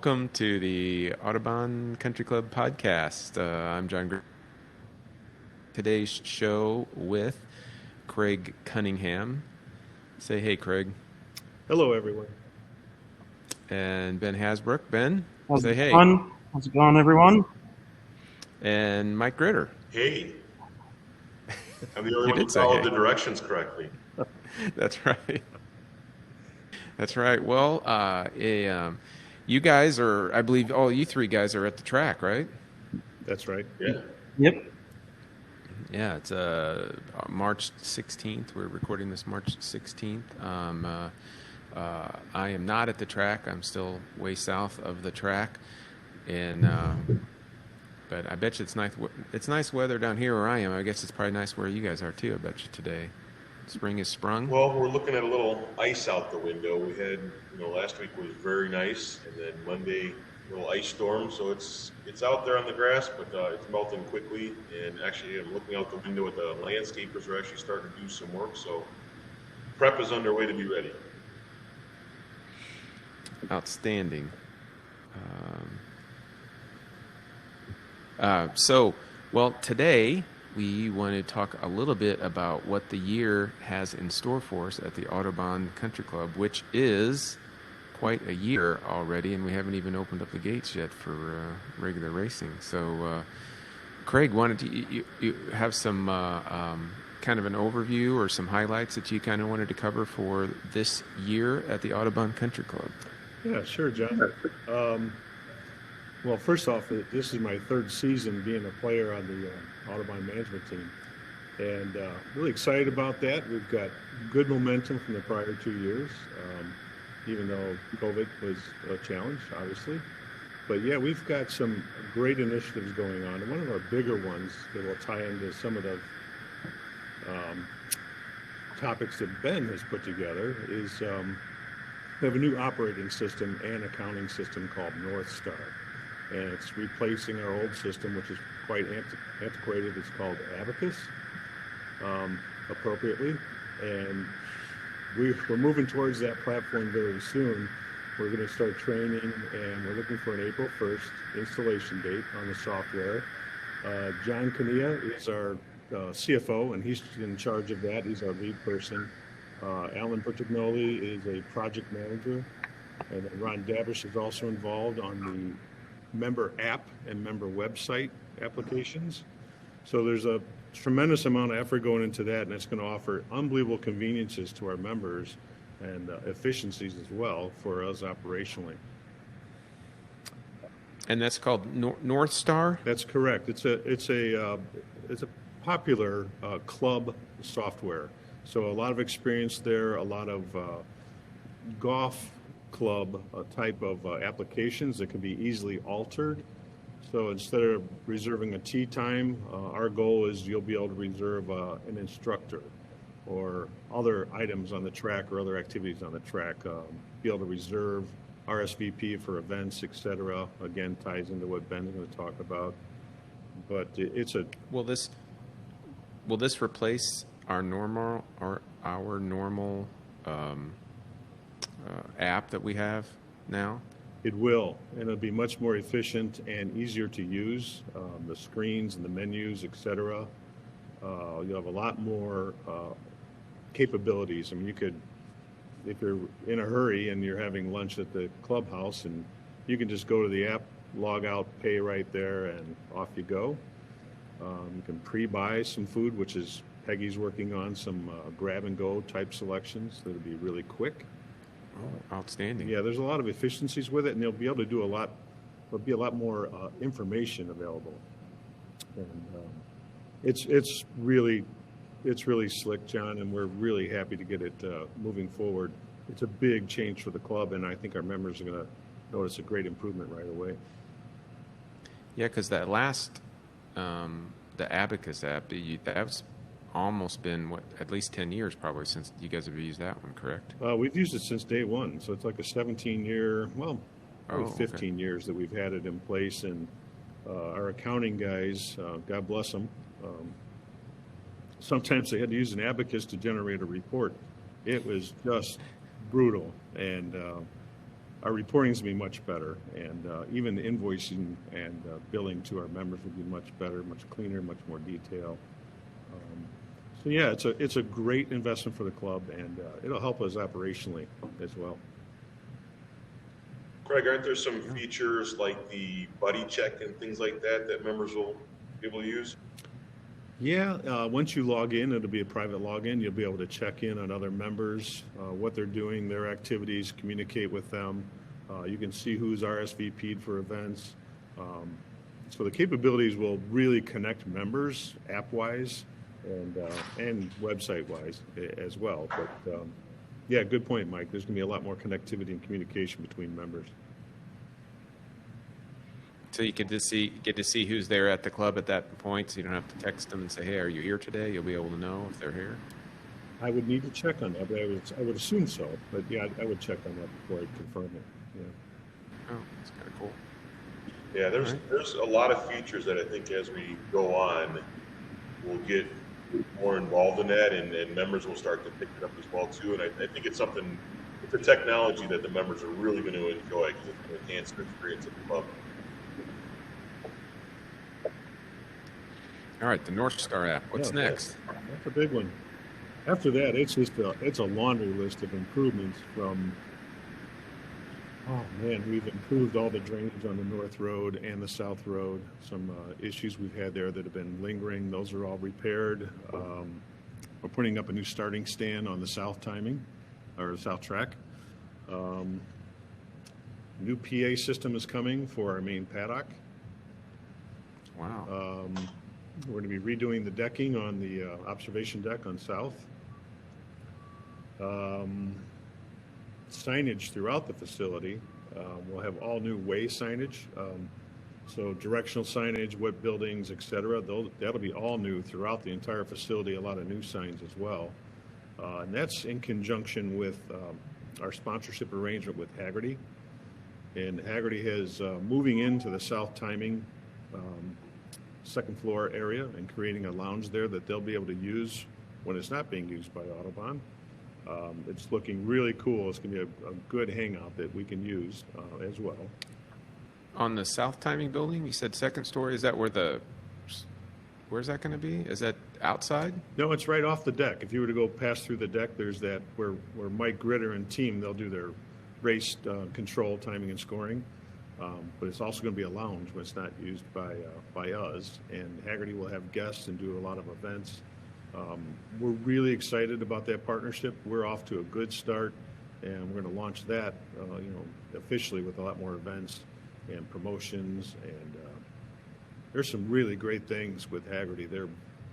welcome to the Autobahn Country Club podcast. I'm John Graybeal. Today's show with Craig Cunningham. Say hey, Craig. Hello, everyone. And Ben Hasbrouck. Ben, How's say it hey. going? How's it going, everyone? And Mike Gritter. Hey. I'm the only You one who did say followed hey. the directions correctly. That's right. That's right. Well, you guys are, I believe all you three guys are at the track, right? That's right. Yeah. Yep. Yeah, it's March 16th. We're recording this March 16th. I am not at the track. I'm still way south of the track, and but I bet you it's nice. It's nice weather down here where I am. I guess it's probably nice where you guys are too. I bet you today, spring is sprung. Well, we're looking at a little ice out the window. We had, last week was very nice, and then Monday, a little ice storm. So it's out there on the grass, but it's melting quickly. And actually, I'm looking out the window at the landscapers are actually starting to do some work. So prep is underway to be ready. Outstanding. Today we want to talk a little bit about what the year has in store for us at the Autobahn Country Club, which is quite a year already, and we haven't even opened up the gates yet for regular racing. So, Craig, why don't you have some kind of an overview or some highlights that you kind of wanted to cover for this year at the Autobahn Country Club? Yeah, sure, John. Well, first off, this is my third season being a player on the Autobahn management team, and really excited about that. We've got good momentum from the prior 2 years, even though COVID was a challenge, obviously. But yeah, we've got some great initiatives going on, and one of our bigger ones that will tie into some of the topics that Ben has put together is we have a new operating system and accounting system called North Star. And it's replacing our old system, which is quite antiquated. It's called Abacus, appropriately. And we're moving towards that platform very soon. We're going to start training, and we're looking for an April 1st installation date on the software. John Cunningham is our CFO, and he's in charge of that. He's our lead person. Alan Bertignoli is a project manager, and Ron Davish is also involved on the member app and member website applications. So there's a tremendous amount of effort going into that, and it's going to offer unbelievable conveniences to our members and efficiencies as well for us operationally. And that's called North Star? That's correct. It's a popular club software. So a lot of experience there, a lot of golf club type of applications that can be easily altered. So instead of reserving a tee time, our goal is you'll be able to reserve an instructor or other items on the track or other activities on the track. Be able to reserve RSVP for events, etc. Again, ties into what Ben's going to talk about. But it's a will this replace our normal app that we have now? It will, and it'll be much more efficient and easier to use. The screens and the menus, etc. You'll have a lot more capabilities. I mean, you could, if you're in a hurry and you're having lunch at the clubhouse, and you can just go to the app, log out, pay right there, and off you go. You can pre-buy some food, which is Peggy's working on some grab-and-go type selections that'll be really quick. Oh, outstanding. Yeah, there's a lot of efficiencies with it, and they'll be able to do there'll be a lot more information available. And it's really slick, John, and we're really happy to get it moving forward. It's a big change for the club, and I think our members are going to notice a great improvement right away. Yeah, because that last, the Abacus app, that's almost been, at least 10 years probably since you guys have used that one, correct? We've used it since day one, so it's like a 17-year, probably 15 okay. years that we've had it in place, and our accounting guys, God bless them, sometimes they had to use an abacus to generate a report. It was just brutal, and our reporting is going to be much better, and even the invoicing and billing to our members will be much better, much cleaner, much more detailed. So yeah, it's a great investment for the club, and it'll help us operationally as well. Craig, aren't there some features like the buddy check and things like that that members will be able to use? Yeah, once you log in, it'll be a private login. You'll be able to check in on other members, what they're doing, their activities, communicate with them. You can see who's RSVP'd for events. So the capabilities will really connect members app-wise and website-wise as well. But yeah, good point, Mike. There's going to be a lot more connectivity and communication between members. So you get to see who's there at the club at that point, so you don't have to text them and say, "Hey, are you here today?" You'll be able to know if they're here. I would need to check on that, but I would assume so. But yeah, I would check on that before I confirm it. Yeah. Oh, that's kind of cool. Yeah, there's a lot of features that I think as we go on, we'll get more involved in that, and members will start to pick it up as well too. And I think it's a technology that the members are really going to enjoy because it's going to enhance their experience at the club. All right, the North Star app. What's next? That's a big one. After that, it's a laundry list of improvements from. Oh man, we've improved all the drainage on the North Road and the South Road. Some issues we've had there that have been lingering, those are all repaired. We're putting up a new starting stand on the south timing, or south track. New PA system is coming for our main paddock. Wow. We're going to be redoing the decking on the observation deck on south. Signage throughout the facility. We'll have all new way signage. So directional signage, what buildings, etc. That'll be all new throughout the entire facility. A lot of new signs as well. And that's in conjunction with our sponsorship arrangement with Hagerty. And Hagerty has moving into the south timing second floor area and creating a lounge there that they'll be able to use when it's not being used by Autobahn. It's looking really cool. It's going to be a good hangout that we can use as well. On the south timing building, you said second story. Is that where's that going to be? Is that outside? No, it's right off the deck. If you were to go pass through the deck, there's that where Mike Gritter and team, they'll do their race control, timing, and scoring. But it's also going to be a lounge when it's not used by us. And Hagerty will have guests and do a lot of events. We're really excited about that partnership. We're off to a good start, and we're going to launch that, officially with a lot more events and promotions. And there's some really great things with Hagerty. They're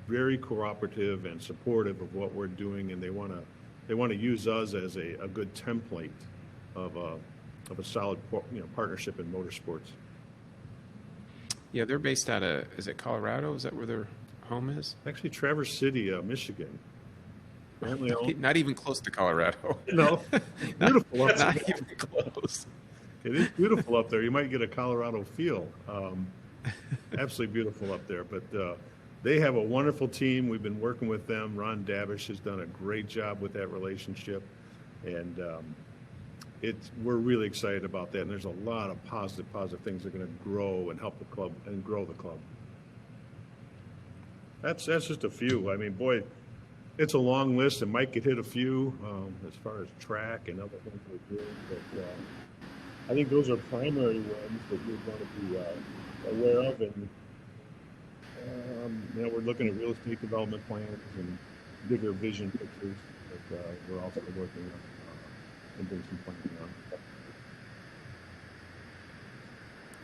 very cooperative and supportive of what we're doing, and they want to use us as a good template of a solid partnership in motorsports. Yeah, they're based out of, is it Colorado? Is that where their home is? Actually, Traverse City, Michigan. Not even close to Colorado. No, beautiful up there. Not even close. It is beautiful up there. You might get a Colorado feel. Absolutely beautiful up there. But they have a wonderful team. We've been working with them. Ron Davish has done a great job with that relationship. And we're really excited about that. And there's a lot of positive things that are going to grow and help the club and grow the club. That's just a few. I mean, boy, it's a long list, and Mike could hit a few as far as track and other things we're doing. But I think those are primary ones that you're going to be aware of. And we're looking at real estate development plans and bigger vision pictures that we're also working on and doing some planning on.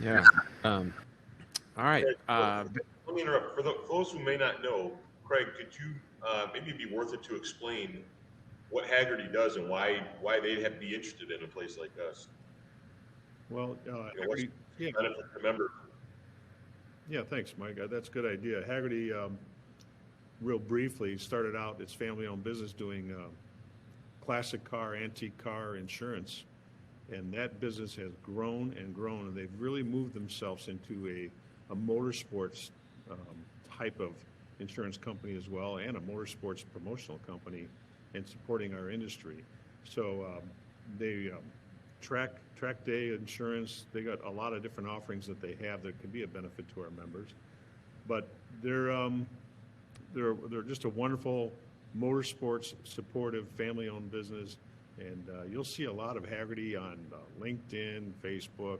Yeah. All right. Let me interrupt. For those who may not know, Craig, could you maybe be worth it to explain what Hagerty does and why they'd have to be interested in a place like us? Well, Hagerty, yeah. Benefit to members. Yeah, thanks, Mike. That's a good idea. Hagerty, real briefly, started out its family-owned business doing classic car, antique car insurance, and that business has grown and grown, and they've really moved themselves into a motorsports type of insurance company as well, and a motorsports promotional company, and supporting our industry. So they track day insurance. They got a lot of different offerings that they have that can be a benefit to our members. But they're just a wonderful motorsports supportive family-owned business, and you'll see a lot of Hagerty on LinkedIn, Facebook.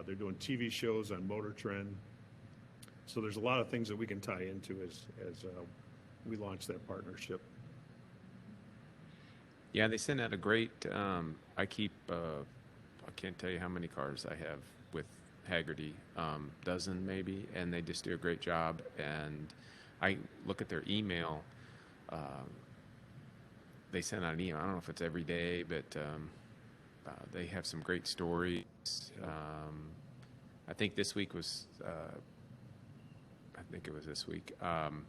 They're doing TV shows on Motor Trend. So there's a lot of things that we can tie into as we launch that partnership. Yeah, they send out a great. I keep. I can't tell you how many cars I have with Hagerty, dozen maybe, and they just do a great job. And I look at their email. They send out an email. I don't know if it's every day, but they have some great stories. I think this week was. I think it was this week. I'm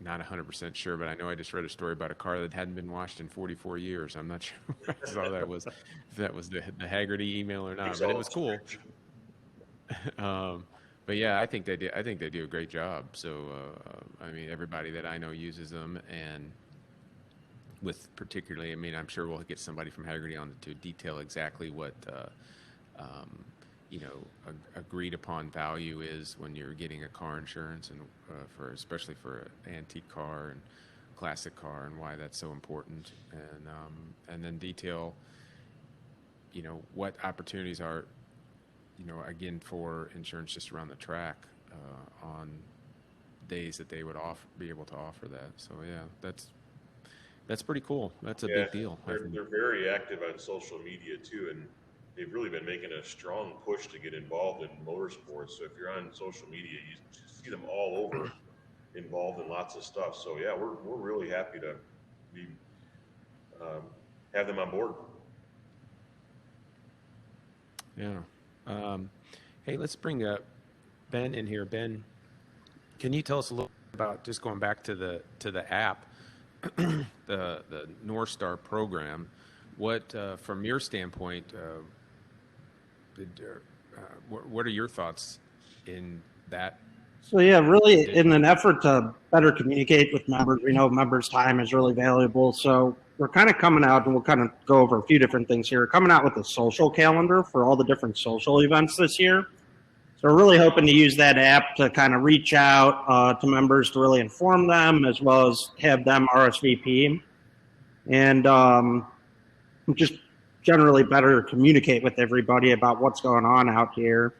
not 100% sure, but I know I just read a story about a car that hadn't been washed in 44 years. I'm not sure where I saw that was, if that was the Hagerty email or not, but it was cool. But yeah, I think they do. I think they do a great job. So I mean, everybody that I know uses them, and with particularly, I mean, I'm sure we'll get somebody from Hagerty on to detail exactly what agreed upon value is when you're getting a car insurance, and especially for an antique car and classic car, and why that's so important, and then detail, what opportunities are, again, for insurance just around the track on days that they would be able to offer that. So yeah, that's pretty cool. That's a big deal. They're very active on social media too, and they've really been making a strong push to get involved in motorsports. So if you're on social media, you see them all over involved in lots of stuff. So yeah, we're really happy to be have them on board. Yeah. Hey, let's bring Ben in here. Ben, can you tell us a little about, just going back to the app, the North Star program? What, from your standpoint, what are your thoughts in that? So yeah, really in an effort to better communicate with members, we know members' time is really valuable. So we're kind of coming out, and we'll kind of go over a few different things here. Coming out with a social calendar for all the different social events this year. So we're really hoping to use that app to kind of reach out to members to really inform them, as well as have them RSVP, and just generally better communicate with everybody about what's going on out here.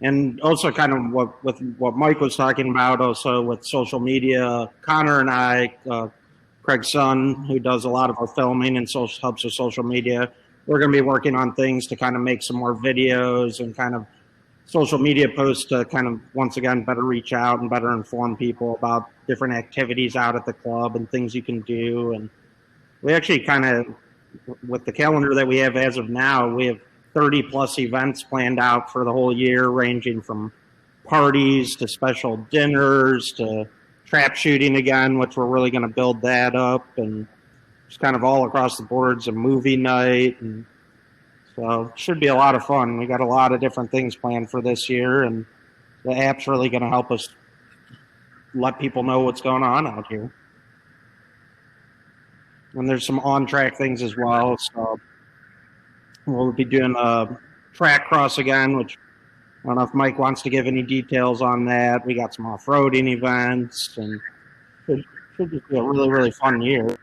And also kind of what Mike was talking about, also with social media, Connor and I, Craig's son, who does a lot of our filming and helps with social media, we're going to be working on things to kind of make some more videos and kind of social media posts to kind of, once again, better reach out and better inform people about different activities out at the club and things you can do. And we actually kind of, with the calendar that we have as of now, we have 30 plus events planned out for the whole year, ranging from parties to special dinners to trap shooting again, which we're really going to build that up, and just kind of all across the boards, a movie night. And so it should be a lot of fun. We got a lot of different things planned for this year, and the app's really going to help us let people know what's going on out here. And there's some on-track things as well. So we'll be doing a track cross again, which I don't know if Mike wants to give any details on that. We got some off-roading events, and it should just be a really, really fun year.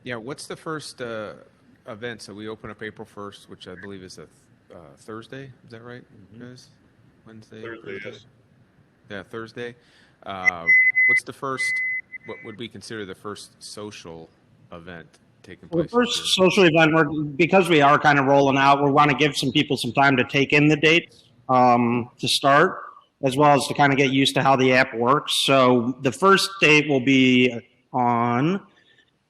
Yeah, what's the first event? So we open up April 1st, which I believe is a Thursday. Is that right, guys? Wednesday? Thursday, yes. Yeah, Thursday. What's the first, what would we consider the first social event taking place? The first social event, because we are kind of rolling out, we want to give some people some time to take in the dates to start, as well as to kind of get used to how the app works. So the first date will be on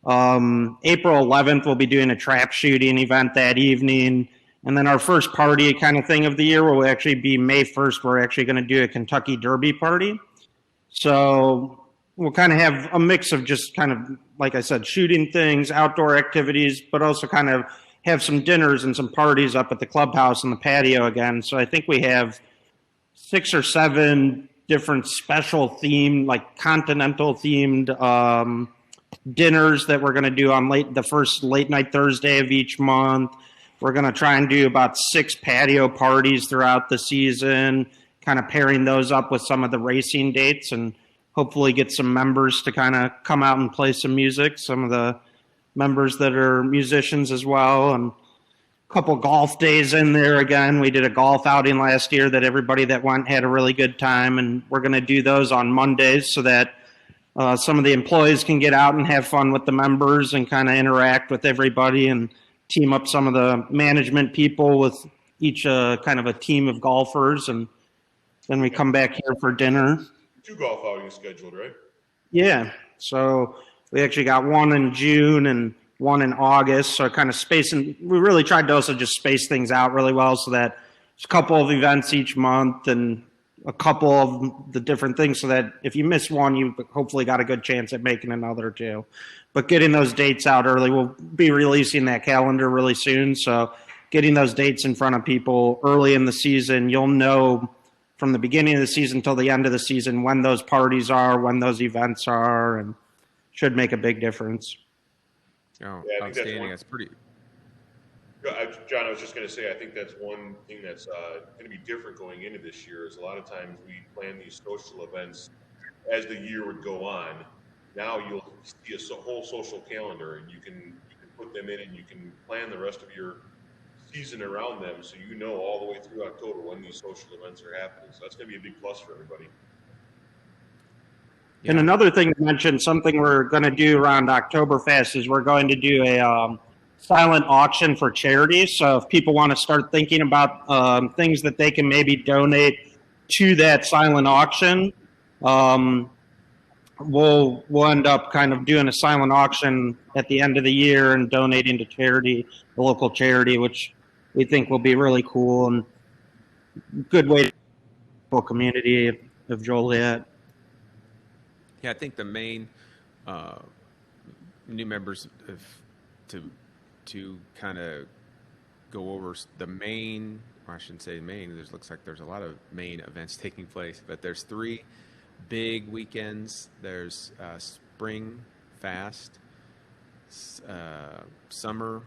April 11th. We'll be doing a trap shooting event that evening. And then our first party kind of thing of the year will actually be May 1st. We're actually going to do a Kentucky Derby party. So we'll kind of have a mix of just kind of, like I said, shooting things, outdoor activities, but also kind of have some dinners and some parties up at the clubhouse and the patio again. So I think we have 6 or 7 different special themed, like continental themed dinners that we're going to do on the first late night Thursday of each month. We're going to try and do about 6 patio parties throughout the season, kind of pairing those up with some of the racing dates, and hopefully get some members to kind of come out and play some music, some of the members that are musicians as well, and a couple golf days in there again. We did a golf outing last year that everybody that went had a really good time, and we're going to do those on Mondays so that some of the employees can get out and have fun with the members and kind of interact with everybody and team up some of the management people with each kind of a team of golfers, and then we come back here for dinner. 2 golf outings scheduled, right? Yeah. So we actually got one in June and one in August. So kind of spacing, we really tried to also just space things out really well so that there's a couple of events each month and a couple of the different things so that if you miss one, you hopefully got a good chance at making another too. But getting those dates out early, we'll be releasing that calendar really soon. So getting those dates in front of people early in the season, you'll know from the beginning of the season till the end of the season when those parties are, when those events are, and should make a big difference. Oh, Yeah, outstanding. That's pretty. John, I was just going to say, I think that's one thing that's going to be different going into this year is a lot of times we plan these social events as the year would go on. Now you'll see a whole social calendar, and you can put them in, and you can plan the rest of your season around them, so you know all the way through October when these social events are happening. So that's going to be a big plus for everybody. Yeah. And another thing to mention, something we're going to do around Oktoberfest is we're going to do a silent auction for charity. So if people want to start thinking about things that they can maybe donate to that silent auction, we'll end up kind of doing a silent auction at the end of the year and donating to charity, the local charity, which we think will be really cool and good way to the community of Joliet. Yeah, I think the main new members to kind of go over the main, or I shouldn't say main, looks like there's a lot of main events taking place, but there's 3 big weekends. There's Spring Fast, Summer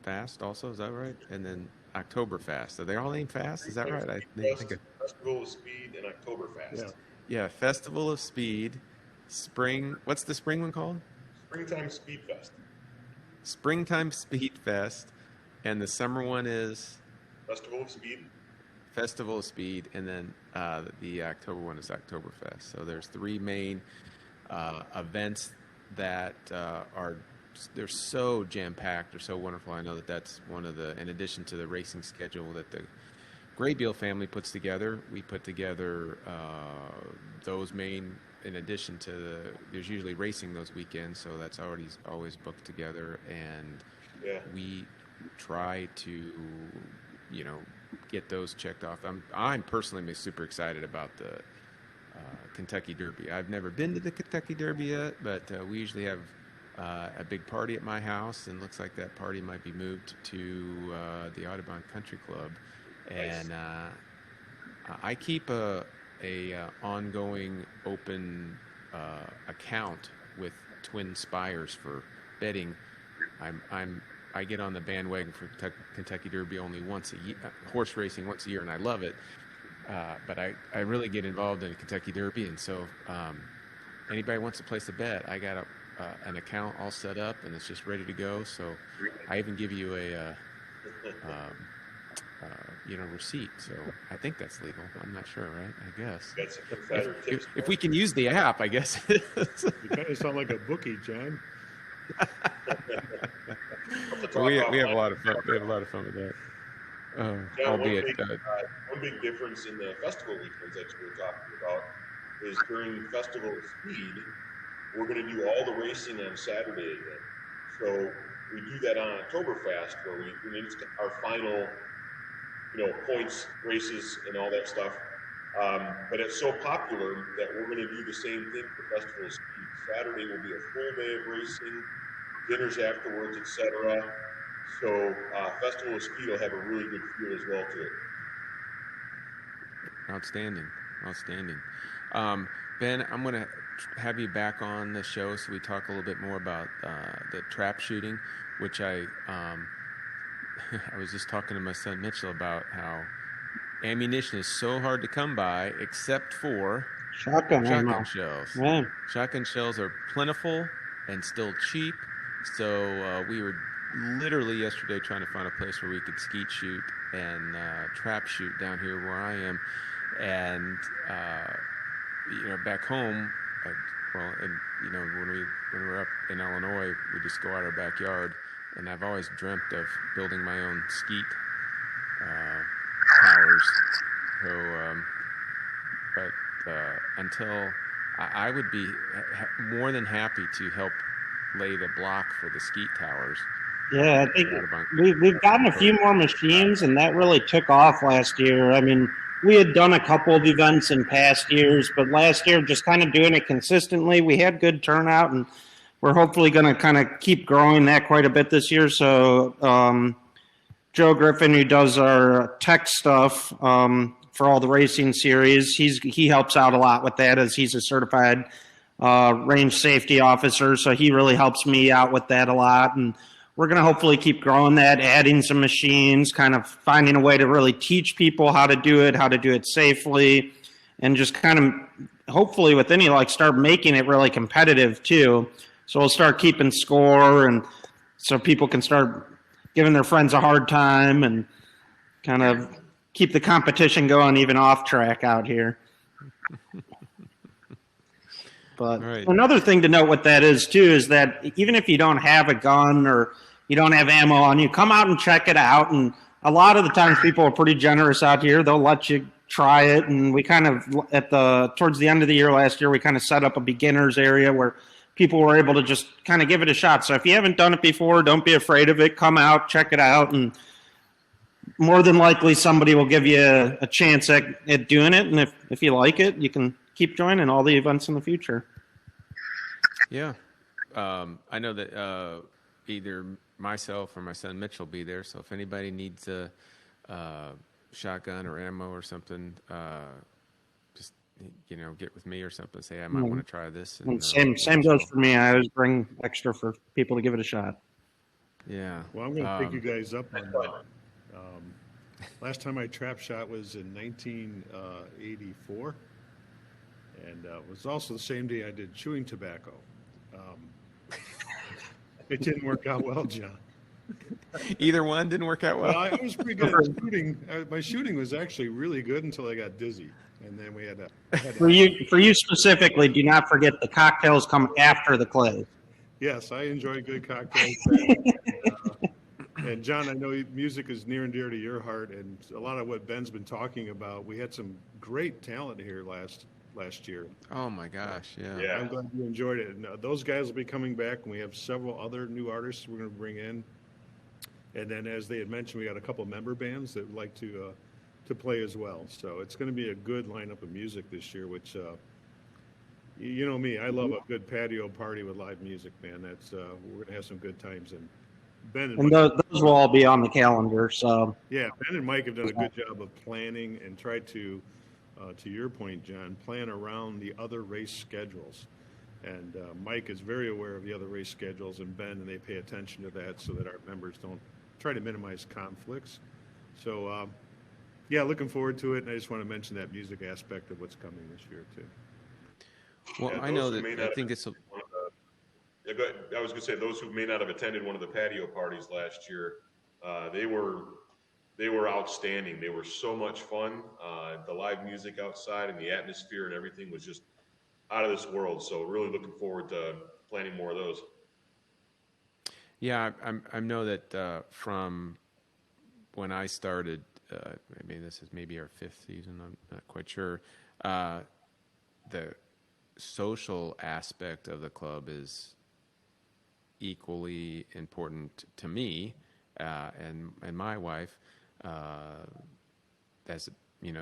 Fast also, is that right? And then Oktoberfest. Are they all named Fast? Is that right? I think Festival of Speed and Oktoberfest. Yeah, Festival of Speed, Spring. What's the spring one called? Springtime Speed Fest. Springtime Speed Fest, and the summer one is Festival of Speed. Festival of Speed, and then the October one is Oktoberfest. So there's 3 main events that they're so jam-packed, they're so wonderful. I know that's one of the, in addition to the racing schedule that the Graybeal family puts together, we put together those main, in addition to there's usually racing those weekends, so that's always booked together, and we try to, get those checked off. I'm personally super excited about the Kentucky Derby. I've never been to the Kentucky Derby yet, but we usually have a big party at my house, and looks like that party might be moved to the Autobahn Country Club. And I keep a ongoing open account with Twin Spires for betting. I get on the bandwagon for Kentucky Derby only once a year, horse racing once a year, and I love it. But I really get involved in Kentucky Derby, and so anybody wants to place a bet, I got an account all set up, and it's just ready to go. So I even give you a receipt. So I think that's legal. I'm not sure, right? I guess. Got some insider tips. If we can use the app, I guess. You kind of sound like a bookie, John. Well, we have a lot of fun. We have a lot of fun with that. Albeit, one big difference in the festival weekends that you were talking about is during Festival of Speed, we're going to do all the racing on Saturday again. So we do that on Oktoberfest, where it's our final, points, races, and all that stuff. But it's so popular that we're going to do the same thing for Festival of Speed. Saturday will be a full day of racing, dinners afterwards, etc. So Festival of Speed will have a really good feel as well to it. Outstanding. Ben, I'm going to have you back on the show so we talk a little bit more about the trap shooting, which I was just talking to my son Mitchell about how ammunition is so hard to come by except for Shotgun ammo. shells. Yeah. Shotgun shells are plentiful and still cheap. So we were literally yesterday trying to find a place where we could skeet shoot and trap shoot down here where I am. And, back home, when we're up in Illinois, we just go out our backyard. And I've always dreamt of building my own skeet towers. So, but until I would be more than happy to help lay the block for the skeet towers. Yeah, I think we've gotten a few more machines, and that really took off last year. I mean, we had done a couple of events in past years, but last year, just kind of doing it consistently, we had good turnout, and we're hopefully going to kind of keep growing that quite a bit this year. So Joe Griffin, who does our tech stuff for all the racing series, he helps out a lot with that as he's a certified range safety officer. So he really helps me out with that a lot. And we're going to hopefully keep growing that, adding some machines, kind of finding a way to really teach people how to do it safely, and just kind of hopefully with start making it really competitive too. So we'll start keeping score, and so people can start giving their friends a hard time and kind of keep the competition going even off track out here. But right. Another thing to note with that is too is that even if you don't have a gun or you don't have ammo on you, come out and check it out. And a lot of the times people are pretty generous out here. They'll let you try it. And we kind of towards the end of the year last year, we kind of set up a beginners area where people were able to just kind of give it a shot. So if you haven't done it before, don't be afraid of it. Come out, check it out, and more than likely somebody will give you a chance at doing it. And if you like it, you can keep joining all the events in the future. Yeah. I know that either myself or my son Mitch will be there. So if anybody needs a shotgun or ammo or something, just get with me or something. Say I might want to try this. And same goes for me. I always bring extra for people to give it a shot. Yeah. Well, I'm going to pick you guys up on that. Last time I trap shot was in 1984, and it was also the same day I did chewing tobacco. It didn't work out well, John. Either one didn't work out well. Well, I was pretty good at shooting. My shooting was actually really good until I got dizzy, and then we had to. For you specifically, do not forget the cocktails come after the clay. Yes, I enjoy good cocktails. And John, I know music is near and dear to your heart, and a lot of what Ben's been talking about. We had some great talent here last year. Oh my gosh, yeah. I'm glad you enjoyed it. And those guys will be coming back, and we have several other new artists we're going to bring in. And then, as they had mentioned, we got a couple member bands that would like to play as well. So it's going to be a good lineup of music this year. Which, you know me, I love a good patio party with live music, man. That's we're going to have some good times. And Ben and those will all be on the calendar. So yeah, Ben and Mike have done a good job of planning and tried to your point, John, plan around the other race schedules. And Mike is very aware of the other race schedules, and Ben, and they pay attention to that so that our members don't try to minimize conflicts. So, looking forward to it. And I just want to mention that music aspect of what's coming this year, too. Well, I know that I think it's I was going to say, those who may not have attended one of the patio parties last year, they were outstanding. They were so much fun. The live music outside and the atmosphere and everything was just out of this world. So really looking forward to planning more of those. Yeah, I know that from when I started, this is maybe our 5th season. I'm not quite sure. The social aspect of the club is equally important to me and my wife, as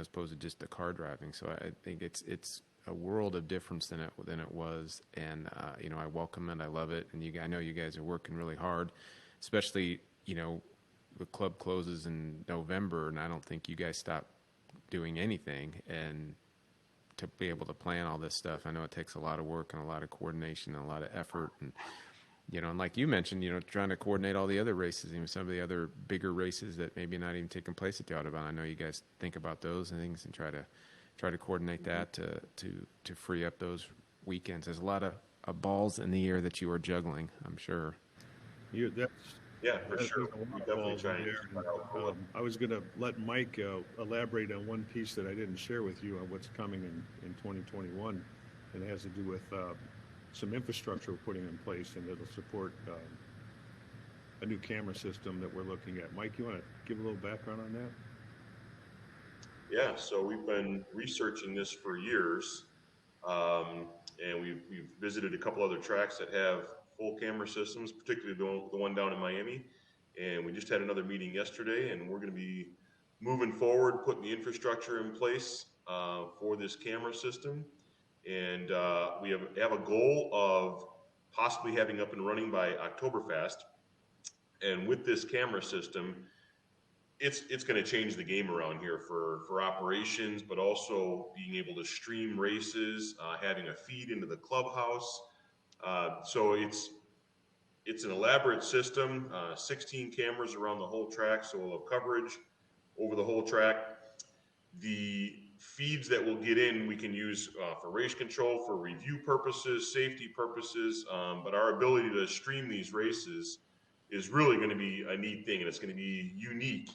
opposed to just the car driving. So I think it's a world of difference than it was, and I welcome it. I love it, and I know you guys are working really hard, especially the club closes in November, and I don't think you guys stop doing anything to be able to plan all this stuff. I know it takes a lot of work and a lot of coordination and a lot of effort, and and like you mentioned, trying to coordinate all the other races, even some of the other bigger races that maybe not even taking place at the Autobahn. I know you guys think about those and things and try to coordinate that to free up those weekends. There's a lot of balls in the air that you are juggling, I'm sure. Yeah, for sure. We definitely try I was going to let Mike elaborate on one piece that I didn't share with you on what's coming in 2021, and it has to do with some infrastructure we're putting in place, and it'll support a new camera system that we're looking at. Mike, you want to give a little background on that? Yeah, so we've been researching this for years, and we've visited a couple other tracks that have full camera systems, particularly the one down in Miami. And we just had another meeting yesterday, and we're going to be moving forward, putting the infrastructure in place for this camera system. And we have a goal of possibly having up and running by Oktoberfest. And with this camera system, it's going to change the game around here for operations, but also being able to stream races, having a feed into the clubhouse. So it's an elaborate system, 16 cameras around the whole track, so we'll have coverage over the whole track. The feeds that we'll get in, we can use for race control, for review purposes, safety purposes, but our ability to stream these races is really going to be a neat thing, and it's going to be unique,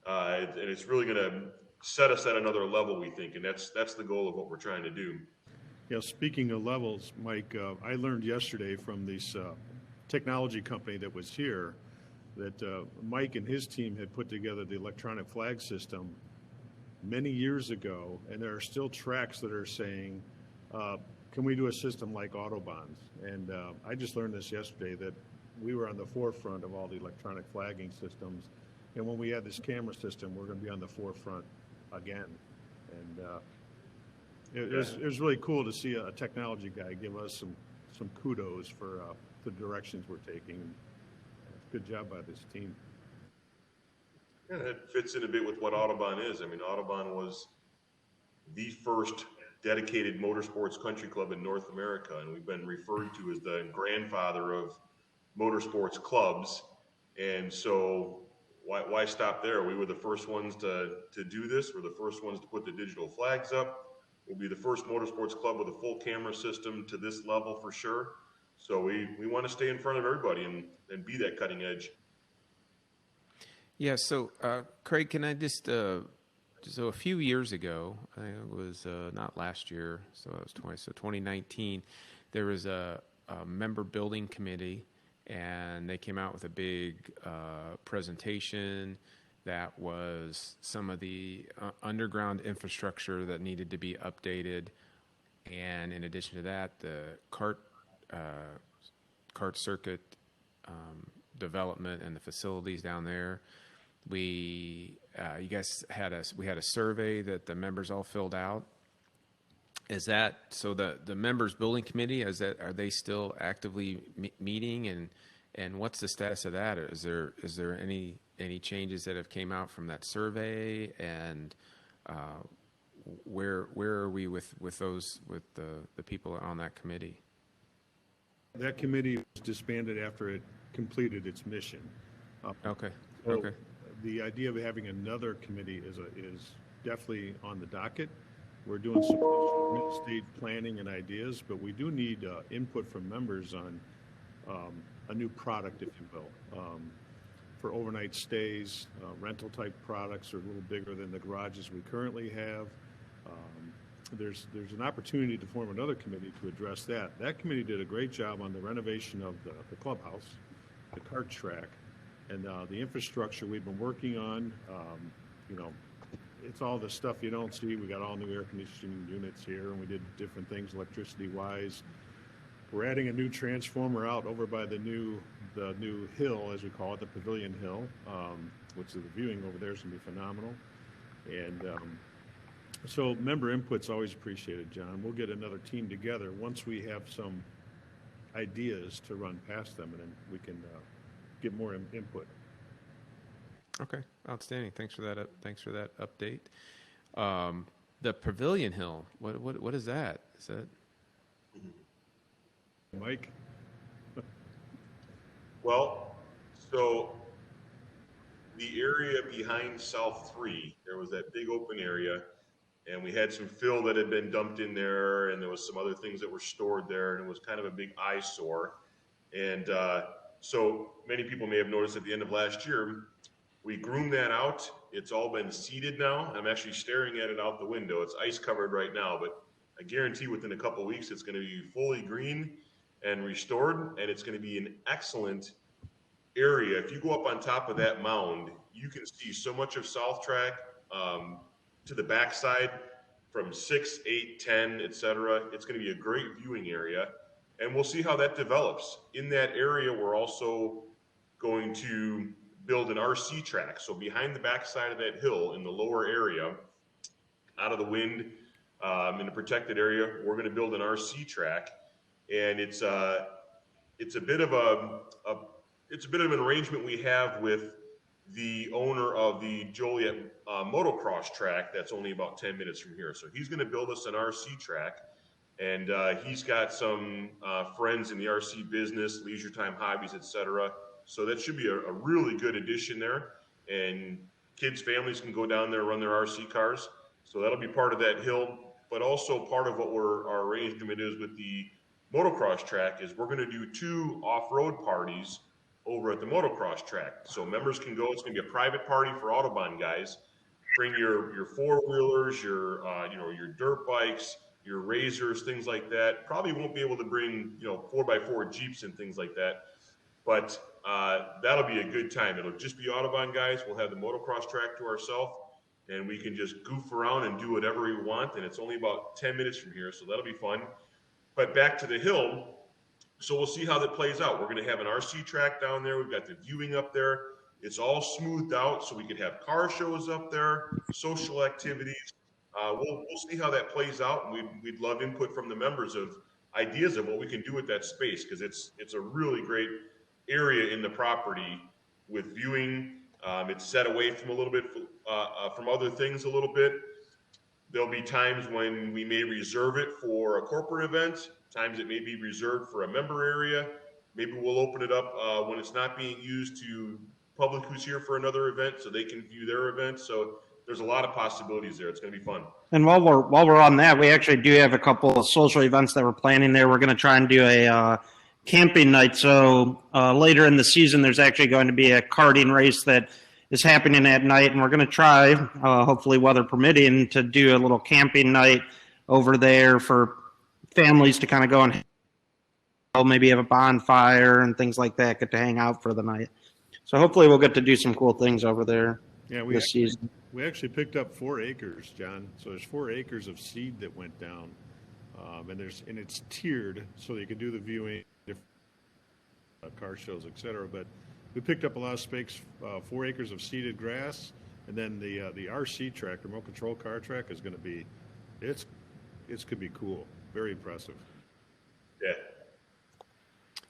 and it's really going to set us at another level, we think, and that's the goal of what we're trying to do. Yeah, speaking of levels, Mike, I learned yesterday from this technology company that was here that Mike and his team had put together the electronic flag system many years ago, and there are still tracks that are saying, can we do a system like Autobahns? And I just learned this yesterday, that we were on the forefront of all the electronic flagging systems, and when we add this camera system, we're going to be on the forefront again. And it was really cool to see a technology guy give us some kudos for the directions we're taking. Good job by this team. Yeah, that fits in a bit with what Autobahn is. I mean, Autobahn was the first dedicated motorsports country club in North America, and we've been referred to as the grandfather of motorsports clubs. And so why stop there? We were the first ones to do this. We're the first ones to put the digital flags up. We'll be the first motorsports club with a full camera system to this level for sure. So we want to stay in front of everybody and be that cutting edge. Yeah, so Craig, can I just so a few years ago, I think it was not last year, so it was 2019, there was a member building committee, and they came out with a big presentation that was some of the underground infrastructure that needed to be updated, and in addition to that, the kart circuit development and the facilities down there. You guys had a survey that the members all filled out. Is that so? The members building committee, are they still actively meeting, and what's the status of that? Is there any changes that have came out from that survey, and where are we with the people on that committee? That committee was disbanded after it completed its mission. Okay. So Okay. The idea of having another committee is definitely on the docket. We're doing some real estate planning and ideas, but we do need input from members on a new product, if you will, for overnight stays. Rental type products are a little bigger than the garages we currently have. There's an opportunity to form another committee to address that. That committee did a great job on the renovation of the clubhouse, the kart track, and the infrastructure we've been working on. It's all the stuff you don't see. We got all new air conditioning units here, and we did different things electricity-wise. We're adding a new transformer out over by the new hill, as we call it, the Pavilion Hill, which is the viewing over there is going to be phenomenal. And so member input's always appreciated, John. We'll get another team together once we have some ideas to run past them, and then we can get more input. Okay, outstanding. Thanks for that. Thanks for that update. the Pavilion Hill. What is that? Is that? Mike? Well, so the area behind South 3, there was that big open area, and we had some fill that had been dumped in there, and there was some other things that were stored there, and it was kind of a big eyesore. And so many people may have noticed at the end of last year, we groomed that out. It's all been seeded now. I'm actually staring at it out the window. It's ice covered right now, but I guarantee within a couple of weeks it's going to be fully green and restored, and it's going to be an excellent area. If you go up on top of that mound, you can see so much of South Track to the backside from 6, 8, 10, etc. It's going to be a great viewing area, and we'll see how that develops. In that area, we're also going to build an RC track. So behind the backside of that hill in the lower area, out of the wind, in a protected area, we're going to build an RC track, and it's a bit of an arrangement we have with the owner of the Joliet motocross track that's only about 10 minutes from here. So he's going to build us an RC track, and he's got some friends in the RC business, leisure time hobbies, etc. So that should be a really good addition there, and kids, families can go down there, run their RC cars. So that'll be part of that hill, but also part of what our arrangement is with the motocross track is we're going to do 2 off-road parties over at the motocross track. So members can go. It's going to be a private party for Autobahn guys. Bring your four-wheelers, your dirt bikes, your razors, things like that. Probably won't be able to bring 4x4 Jeeps and things like that, but that'll be a good time. It'll just be Autobahn guys. We'll have the motocross track to ourselves, and we can just goof around and do whatever we want. And it's only about 10 minutes from here, so that'll be fun. But back to the hill. So we'll see how that plays out. We're going to have an RC track down there. We've got the viewing up there. It's all smoothed out, so we could have car shows up there, social activities. We'll see how that plays out, and we'd love input from the members of ideas of what we can do with that space, because it's a really great area in the property with viewing. It's set away from a little bit from other things a little bit. There'll be times when we may reserve it for a corporate event, times it may be reserved for a member area. Maybe we'll open it up when it's not being used to public who's here for another event so they can view their event. So there's a lot of possibilities there. It's going to be fun. And while we're on that, we actually do have a couple of social events that we're planning there. We're going to try and do a camping night. So later in the season, there's actually going to be a karting race that is happening at night, and we're going to try, hopefully weather permitting, to do a little camping night over there for families to kind of go and maybe have a bonfire and things like that, get to hang out for the night. So hopefully we'll get to do some cool things over there this season. We actually picked up 4 acres, John. So there's 4 acres of seed that went down, and it's tiered so you can do the viewing, car shows, etc. But we picked up a lot of space, 4 acres of seeded grass, and then the RC track, remote control car track, is going to be, it's could be cool, very impressive.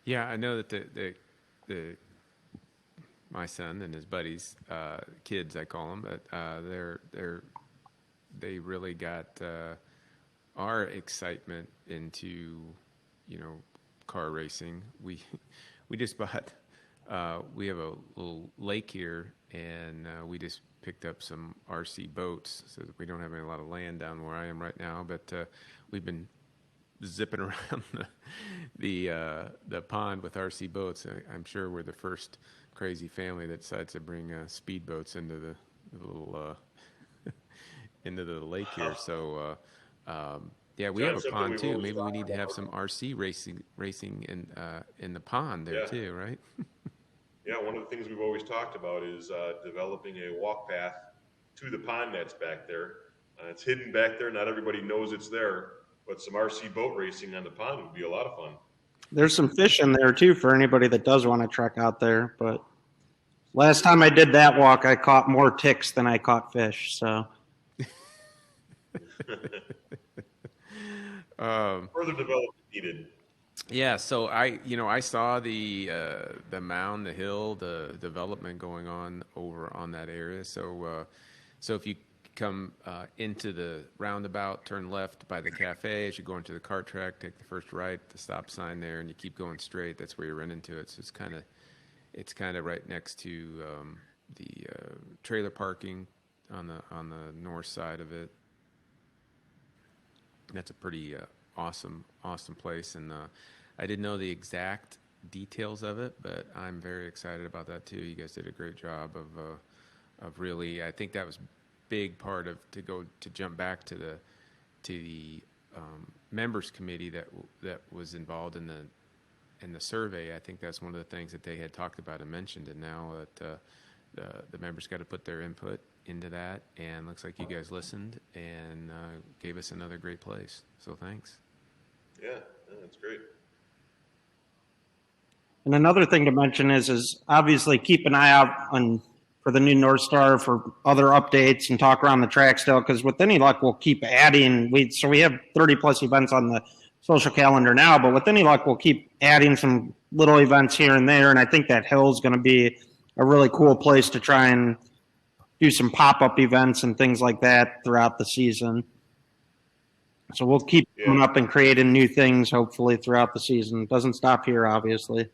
Yeah, I know that the my son and his buddies, kids I call them, but they really got our excitement into car racing. We just bought. We have a little lake here, and we just picked up some RC boats. So we don't have a lot of land down where I am right now, but we've been zipping around the pond with RC boats. I'm sure we're the first crazy family that decides to bring speedboats into the little into the lake here. So yeah, we have a pond too. Maybe we need to have some RC racing in the pond there too, right? Yeah, one of the things we've always talked about is developing a walk path to the pond that's back there. It's hidden back there. Not everybody knows it's there, but some RC boat racing on the pond would be a lot of fun. There's some fish in there too for anybody that does want to trek out there. But last time I did that walk, I caught more ticks than I caught fish. So further development needed. Yeah, so I saw the mound, the hill, the development going on over on that area. So if you come into the roundabout, turn left by the cafe. As you go into the kart track, take the first right, the stop sign there, and you keep going straight. That's where you run into it. So it's kind of right next to the trailer parking on the north side of it. That's a pretty awesome place, and I didn't know the exact details of it, but I'm very excited about that too. You guys did a great job of really. I think that was big part of to jump back to the members committee that was involved in the survey. I think that's one of the things that they had talked about and mentioned, and now that the members got to put their input into that, and looks like you guys listened and gave us another great place. So thanks. Yeah, that's great. And another thing to mention is obviously keep an eye out for the new North Star for other updates and talk around the track still, because with any luck we'll keep adding. We have 30 plus events on the social calendar now, but with any luck we'll keep adding some little events here and there, and I think that hill's going to be a really cool place to try and do some pop-up events and things like that throughout the season. So we'll keep coming up and creating new things hopefully throughout the season. It doesn't stop here, obviously.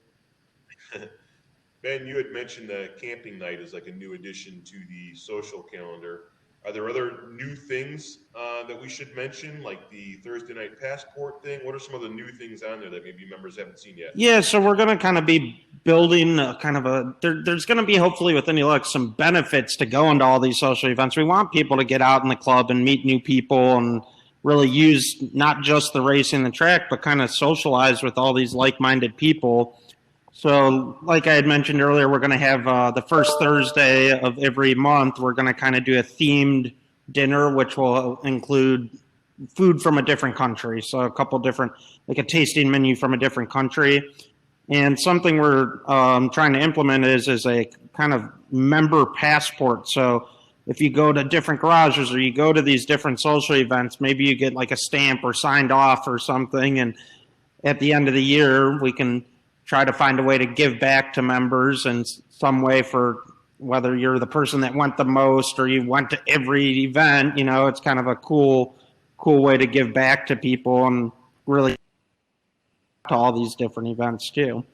Ben, you had mentioned that camping night is like a new addition to the social calendar. Are there other new things that we should mention, like the Thursday night passport thing? What are some of the new things on there that maybe members haven't seen yet? Yeah, so we're going to kind of be building there's going to be hopefully with any luck some benefits to going to all these social events. We want people to get out in the club and meet new people and really use not just the racing the track, but kind of socialize with all these like-minded people. So like I had mentioned earlier, we're going to have the first Thursday of every month, we're going to kind of do a themed dinner, which will include food from a different country. So a couple different, like a tasting menu from a different country. And something we're trying to implement is a kind of member passport. So if you go to different garages or you go to these different social events, maybe you get like a stamp or signed off or something. And at the end of the year, we can try to find a way to give back to members in some way, for whether you're the person that went the most or you went to every event. You know, it's kind of a cool way to give back to people and really to all these different events too.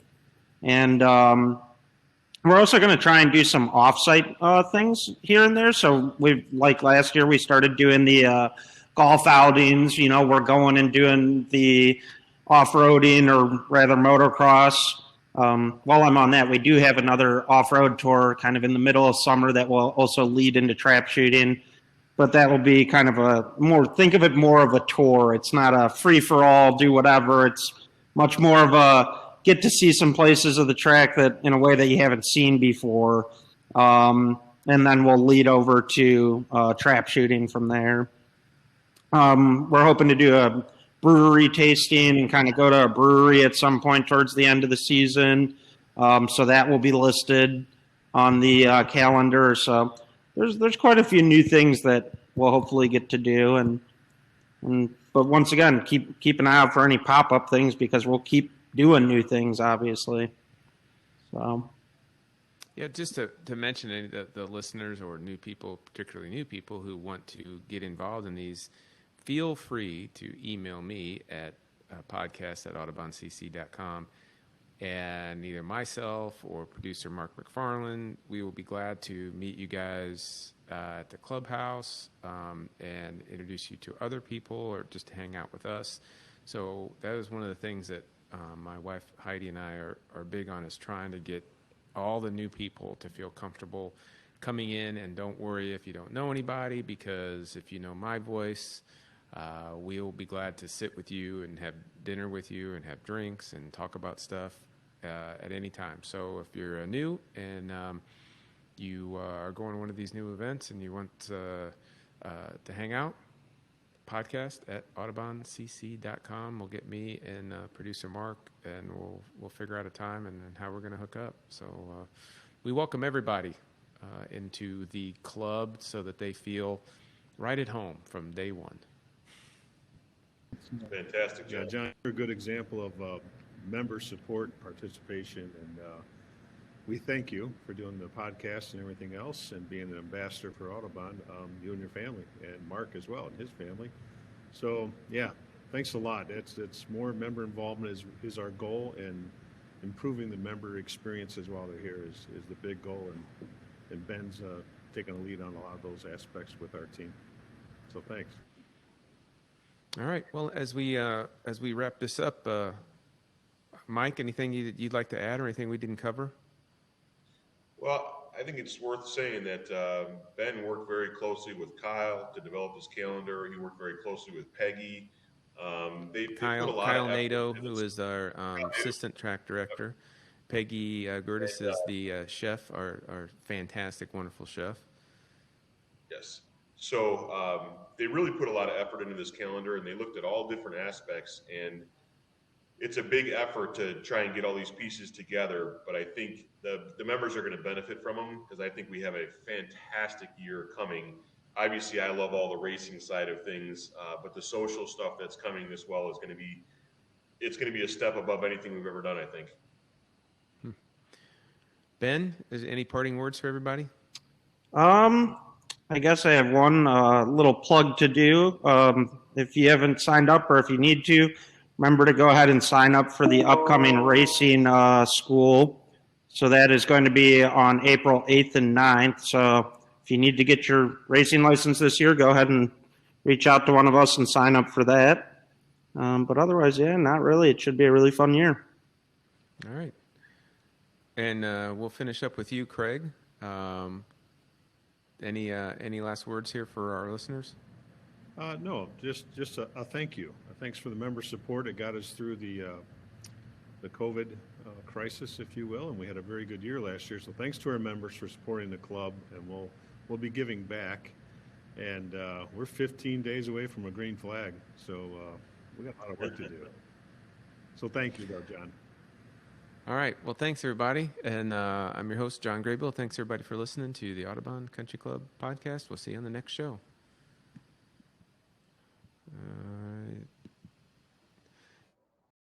And we're also going to try and do some offsite things here and there. So like last year, we started doing the golf outings. You know, we're going and doing the off-roading, or rather motocross. While I'm on that, we do have another off-road tour kind of in the middle of summer that will also lead into trap shooting. But that will be kind of think of it more of a tour. It's not a free-for-all, do whatever. It's much more of a get to see some places of the track that in a way that you haven't seen before. And then we'll lead over to trap shooting from there. We're hoping to do a brewery tasting and kind of go to a brewery at some point towards the end of the season. So that will be listed on the calendar. So there's quite a few new things that we'll hopefully get to do. But once again, keep an eye out for any pop-up things, because we'll keep doing new things, obviously. So. Yeah, just to mention any of the listeners or new people, particularly new people who want to get involved in these, feel free to email me at podcast@autobahncc.com, and either myself or producer Mark McFarland, we will be glad to meet you guys at the clubhouse and introduce you to other people, or just to hang out with us. So that is one of the things that my wife Heidi and I are big on, is trying to get all the new people to feel comfortable coming in. And don't worry if you don't know anybody, because if you know my voice, we'll be glad to sit with you and have dinner with you and have drinks and talk about stuff at any time. So if you're new and you are going to one of these new events and you want to hang out, podcast at autobahncc.com will get me and producer Mark, and we'll figure out a time and how we're going to hook up. So we welcome everybody into the club so that they feel right at home from day one. Fantastic, John. Yeah, John, you're a good example of member support, participation, and we thank you for doing the podcast and everything else and being an ambassador for Autobahn, you and your family, and Mark as well and his family. So, yeah, thanks a lot. It's more member involvement is our goal, and improving the member experiences while they're here is the big goal. And Ben's taking a lead on a lot of those aspects with our team. So thanks. All right. Well, as we wrap this up, Mike, anything you'd like to add or anything we didn't cover? Well, I think it's worth saying that Ben worked very closely with Kyle to develop his calendar. He worked very closely with Peggy. They put a lot Kyle of effort Nato, into who this. is our assistant track director. Peggy Gertis is the chef, our fantastic, wonderful chef. Yes. So they really put a lot of effort into this calendar, and they looked at all different aspects. And it's a big effort to try and get all these pieces together. But I think the members are going to benefit from them, because I think we have a fantastic year coming. Obviously, I love all the racing side of things, but the social stuff that's coming this well is going to be a step above anything we've ever done, I think. Ben, is there any parting words for everybody? I guess I have one little plug to do. If you haven't signed up, or if you need to, remember to go ahead and sign up for the upcoming racing school. So that is going to be on April 8th and 9th. So if you need to get your racing license this year, go ahead and reach out to one of us and sign up for that. But otherwise, yeah, not really. It should be a really fun year. All right. And we'll finish up with you, Craig. Any last words here for our listeners? No, just a thank you. Thanks for the member support. It got us through the COVID crisis, if you will, and we had a very good year last year. So thanks to our members for supporting the club, and we'll be giving back. And we're 15 days away from a green flag, so we got a lot of work to do. So thank you, though, John. All right. Well, thanks, everybody. And I'm your host, John Graybeal. Thanks, everybody, for listening to the Autobahn Country Club podcast. We'll see you on the next show.